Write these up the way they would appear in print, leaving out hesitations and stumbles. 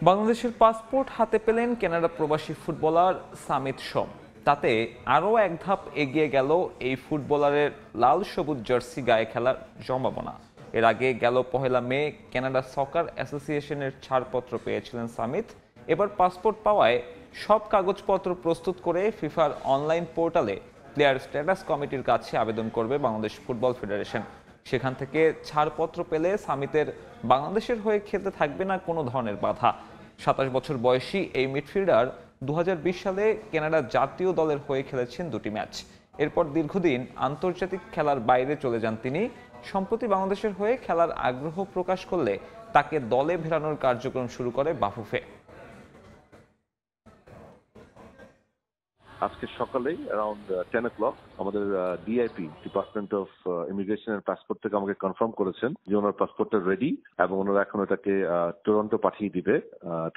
বাংলাদেশের পাসপোর্ট হাতে পেলেন কানাডা প্রবাসী ফুটবলার সামিত সোম। তাতে আরও এক ধাপ এগিয়ে গেল এই ফুটবলারের লাল সবুজ জার্সি গায়ে খেলার সম্ভাবনা। এর আগে গেল 1 মে কানাডা সকার অ্যাসোসিয়েশনের ছাড়পত্র পেয়েছিলেন সামিত। এবার পাসপোর্ট পাওয়ায় সব কাগজপত্র প্রস্তুত করে ফিফার অনলাইন পোর্টালে প্লেয়ার স্ট্যাটাস কমিটির কাছে আবেদন করবে বাংলাদেশ ফুটবল ফেডারেশন। সেখান থেকে ছাড়পত্র পেলে সামিতের বাংলাদেশের হয়ে খেলতে থাকবে না কোনো ধরনের বাধা। 27 বছর বয়সী এই মিডফিল্ডার 2020 সালে কানাডা জাতীয় দলের হয়ে খেলেছেন 2টি ম্যাচ। এরপর দীর্ঘদিন আন্তর্জাতিক খেলার বাইরে চলে যান তিনি। সম্প্রতি বাংলাদেশের হয়ে খেলার আগ্রহ প্রকাশ করলে তাকে দলে ফেরানোর কার্যক্রম শুরু করে বাফুফে। আজকে সকালেই অ্যারাউন্ড 10 o'clock আমাদের DIP department of immigration and passport থেকে আমাকে কনফার্ম করেছেন যে ওনার পাসপোর্টটা রেডি এবং ওনারা এখন ওটাকে টরন্টো পাঠিয়ে দিবে।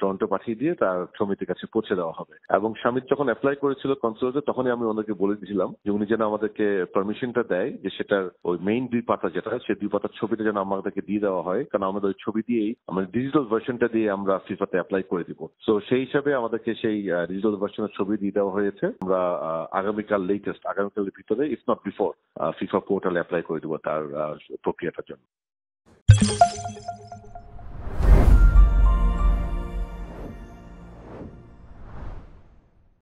টরন্টো পাঠিয়ে দিয়ে তার সমিতির কাছে পৌঁছে দেওয়া হবে। এবং স্বামীর যখন অ্যাপ্লাই করেছিল কনসুলেটে তখনই আমি ওনাদেরকে বলে দিয়েছিলাম যে উনি যেন আমাদেরকে পারমিশনটা দেয় যে সেটার ওই মেইন 2 পাতা যেটা সেই 2 পাতার ছবিটা যেন আমাদেরকে দিয়ে দেওয়া হয়, কারণ আমাদের ওই ছবি দিয়েই আমাদের ডিজিটাল ভার্সনটা দিয়ে আমরা ফিফাতে অ্যাপ্লাই করে দিব। সো সেই হিসাবে আমাদেরকে সেই ডিজিটাল ভার্সনের ছবি দিয়ে দেওয়া হয়েছে। আমরা আগামীকালের ভিতরে ইফ নট বিফোর ফিফা পোর্টালে অ্যাপ্লাই করে দেবো তার প্রক্রিয়াটার জন্য।